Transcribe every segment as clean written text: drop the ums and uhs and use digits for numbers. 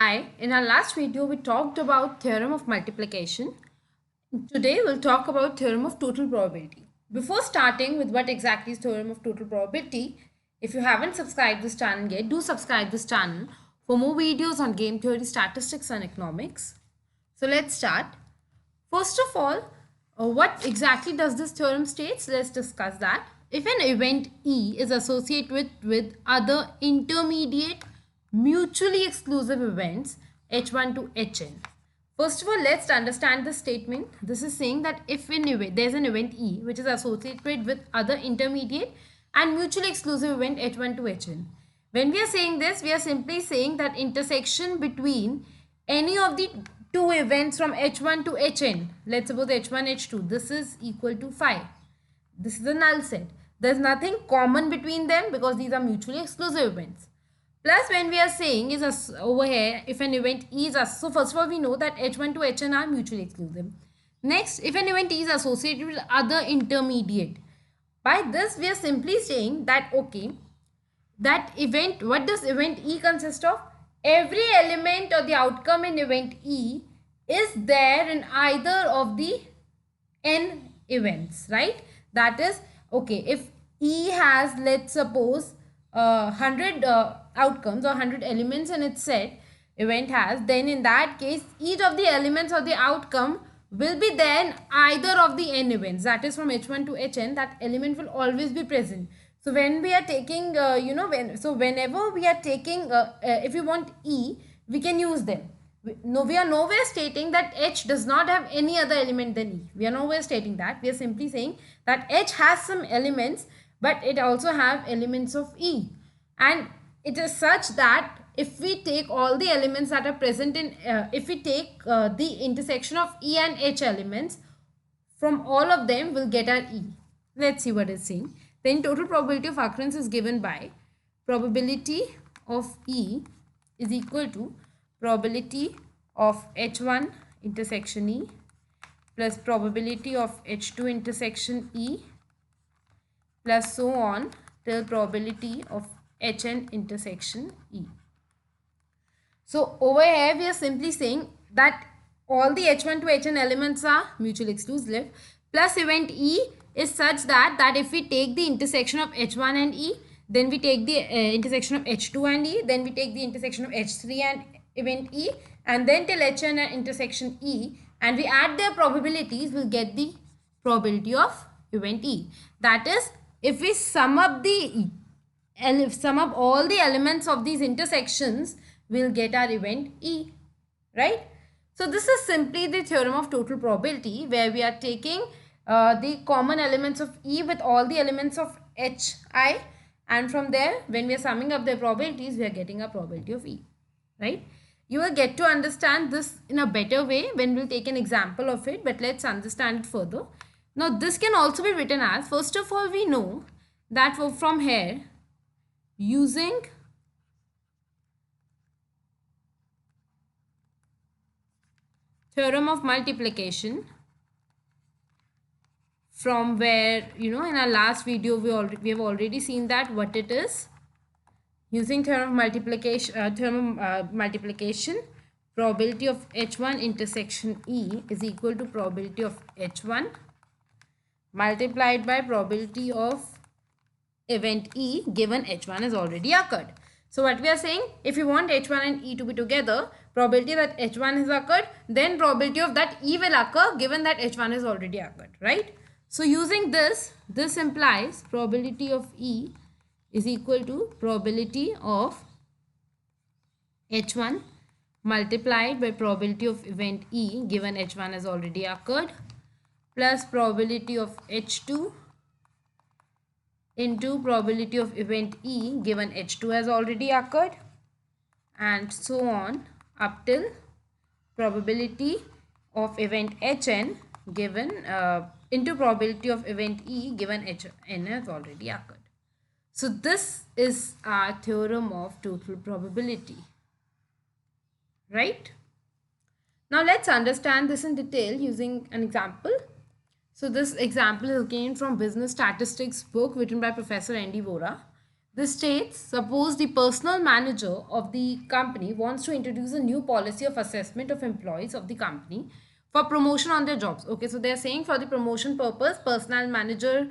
Hi, in our last video we talked about theorem of multiplication. Today we'll talk about theorem of total probability. Before starting with what exactly is theorem of total probability, if you haven't subscribed this channel yet, do subscribe this channel for more videos on game theory, statistics and economics. So let's start. First of all, what exactly does this theorem states? Let's discuss that. If an event E is associated with other intermediate mutually exclusive events H1 to Hn. First of all, let's understand the statement. This is saying that if in event, there's an event E which is associated with other intermediate and mutually exclusive event H1 to Hn. When we are saying this, we are simply saying that intersection between any of the two events from H1 to Hn, let's suppose H1, H2, this is equal to 5. This is a null set. There's nothing common between them because these are mutually exclusive events. Plus, when we are saying is over here, if an event E is, so first of all, we know that H1 to Hn are mutually exclusive. Next, if an event E is associated with other intermediate, by this we are simply saying that, okay, that event, what does event E consist of? Every element or the outcome in event E is there in either of the n events, right? That is, okay, if E has, let's suppose, 100 outcomes or 100 elements in its set, event has, then in that case, each of the elements of the outcome will be there in either of the n events. That is from H1 to Hn, that element will always be present. So when we are taking, whenever we are taking, if we want E, we can use them. We are nowhere stating that H does not have any other element than E. We are nowhere stating that. We are simply saying that H has some elements, but it also have elements of E. And it is such that if we take all the elements that are present in, if we take the intersection of E and H elements, from all of them we'll get our E. Let's see what it's saying. Then total probability of occurrence is given by probability of E is equal to probability of H1 intersection E plus probability of H2 intersection E plus so on till probability of Hn intersection E. So over here we are simply saying that all the H1 to Hn elements are mutually exclusive plus event E is such that if we take the intersection of H1 and E, then we take the intersection of H2 and E, then we take the intersection of H3 and event E, and then till Hn and intersection E, and we add their probabilities, we'll get the probability of event E. That is, if we sum up all the elements of these intersections, we'll get our event E, right? So this is simply the theorem of total probability, where we are taking the common elements of E with all the elements of Hi, and from there, when we are summing up the probabilities, we are getting a probability of E, right? You will get to understand this in a better way when we'll take an example of it, but let's understand it further. Now, this can also be written as, first of all, we know that from here, using theorem of multiplication, from where, in our last video we have already seen that what it is. Using theorem of multiplication, probability of H1 intersection E is equal to probability of H1 multiplied by probability of event E given H1 has already occurred. So what we are saying, if you want H1 and E to be together, probability that H1 has occurred, then probability of that E will occur given that H1 has already occurred, right? So using this implies probability of E is equal to probability of H1 multiplied by probability of event E given H1 has already occurred plus probability of H2 into probability of event E given H2 has already occurred, and so on up till probability of event Hn given into probability of event E given Hn has already occurred. So this is our theorem of total probability, right? Now let's understand this in detail using an example. So this example is again from Business Statistics book written by Professor Andy Vora, This states, suppose the personal manager of the company wants to introduce a new policy of assessment of employees of the company for promotion on their jobs. Okay, so they're saying for the promotion purpose, personal manager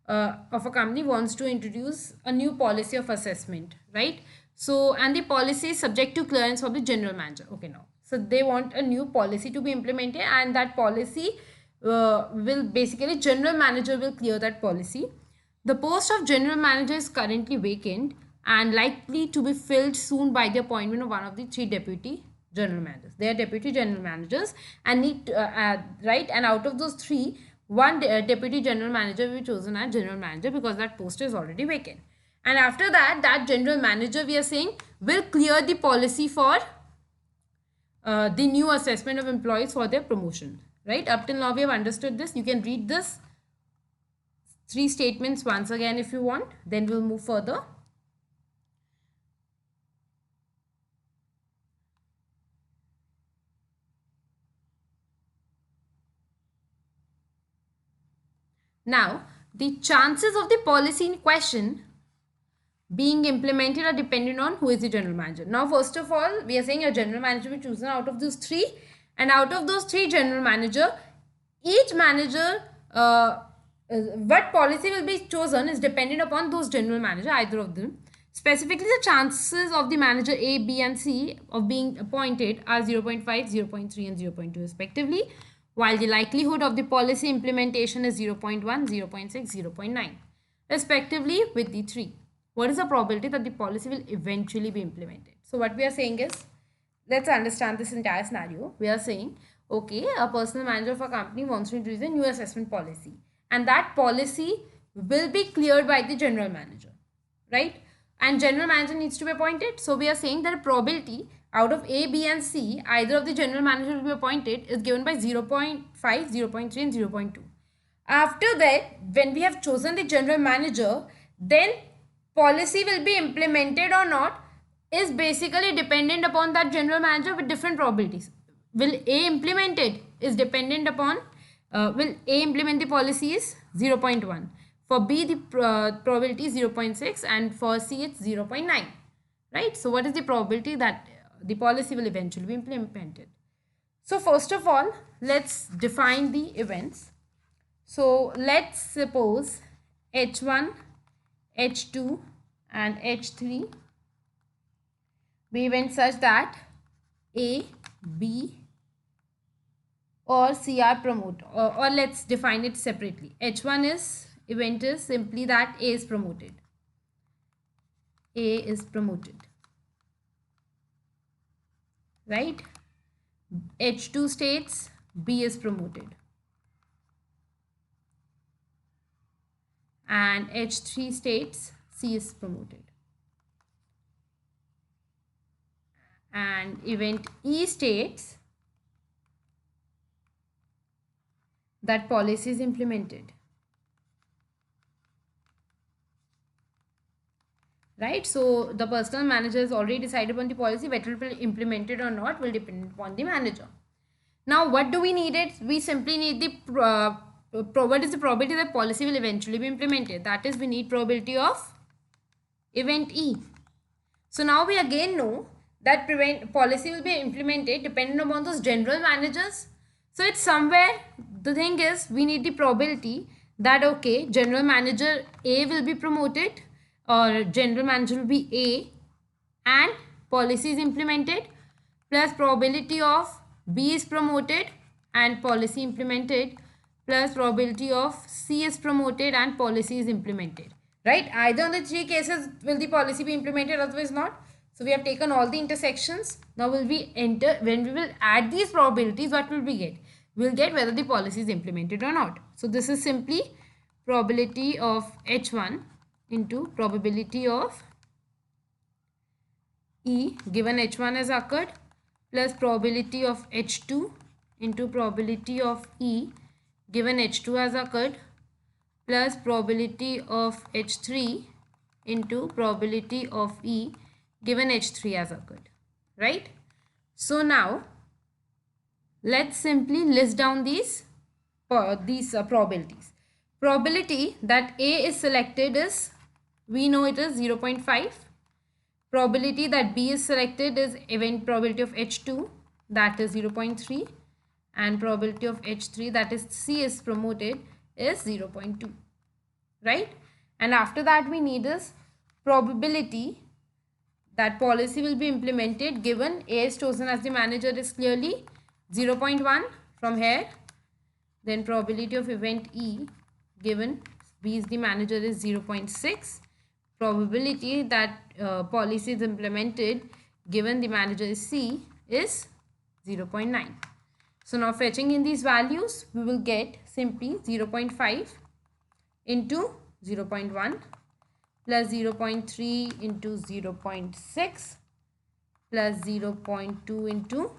of a company wants to introduce a new policy of assessment, right? So, and the policy is subject to clearance from the general manager. Okay, now. So they want a new policy to be implemented, and that policy will basically, general manager will clear that policy. The post of general manager is currently vacant and likely to be filled soon by the appointment of one of the three deputy general managers. They are deputy general managers and need right, and out of those three, one deputy general manager will be chosen as general manager because that post is already vacant. And after that, that general manager, we are saying, will clear the policy for the new assessment of employees for their promotion. Right? Up till now we have understood this. You can read this three statements once again if you want, then we'll move further. Now, the chances of the policy in question being implemented are dependent on who is the general manager. Now, first of all, we are saying a general manager will be chosen out of those three, and out of those three general manager, each manager, what policy will be chosen is dependent upon those general manager, either of them. Specifically, the chances of the manager A, B and C of being appointed are 0.5, 0.3 and 0.2 respectively, while the likelihood of the policy implementation is 0.1, 0.6, 0.9 respectively with the 3. What is the probability that the policy will eventually be implemented? So what we are saying is, let's understand this entire scenario. We are saying, okay, a personal manager of a company wants to introduce a new assessment policy, and that policy will be cleared by the general manager, right? And general manager needs to be appointed. So we are saying that a probability out of A, B and C, either of the general manager will be appointed, is given by 0.5, 0.3 and 0.2. After that, when we have chosen the general manager, then policy will be implemented or not is basically dependent upon that general manager with different probabilities. Will A implement it is dependent upon, will A implement the policy is 0.1. For B, the probability is 0.6 and for C, it's 0.9. Right? So, what is the probability that the policy will eventually be implemented? So, first of all, let's define the events. So, let's suppose H1, H2 and H3 be events such that A, B or C are promoted, or let's define it separately. H1 is event is simply that A is promoted. A is promoted. Right? H2 states B is promoted. And H3 states C is promoted. And event E states that policy is implemented. Right? So the personal manager has already decided upon the policy, whether it will be implemented or not will depend upon the manager. Now, what do we need it? We simply need the what is the probability that policy will eventually be implemented? That is, we need probability of event E. So now we again know that policy will be implemented depending upon those general managers. So it's somewhere, the thing is, we need the probability that, okay, general manager A will be promoted or general manager will be A and policy is implemented, plus probability of B is promoted and policy implemented, plus probability of C is promoted and policy is implemented. Right? Either in the three cases will the policy be implemented, otherwise not. So we have taken all the intersections. Now will we enter, when we will add these probabilities, what will we get? We will get whether the policy is implemented or not. So this is simply probability of H1 into probability of E given H1 has occurred, plus probability of H2 into probability of E given H2 has occurred, plus probability of H3 into probability of E given H3 has occurred. Right? So now let's simply list down these probabilities. Probability that A is selected is we know it is 0.5. Probability that B is selected is event probability of H2, that is 0.3, and probability of H3, that is C is promoted, is 0.2, right? And after that we need is probability that policy will be implemented given A is chosen as the manager is clearly 0.1 from here. Then probability of event E given B is the manager is 0.6. Probability that policy is implemented given the manager is C is 0.9. So now fetching in these values, we will get simply 0.5 into 0.1 plus 0.3 into 0.6 plus 0.2 into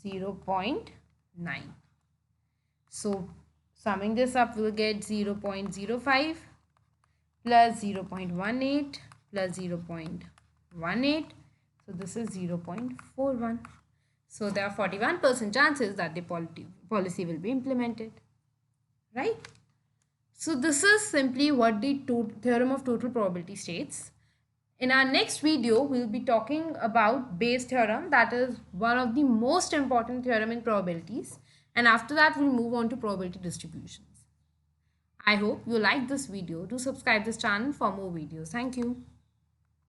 0.9. So summing this up, we will get 0.05 plus 0.18 plus 0.18. So this is 0.41. So there are 41% chances that the policy will be implemented, right? So this is simply what the theorem of total probability states. In our next video, we will be talking about Bayes' theorem, that is one of the most important theorem in probabilities. And after that, we'll move on to probability distributions. I hope you like this video. Do subscribe this channel for more videos. Thank you.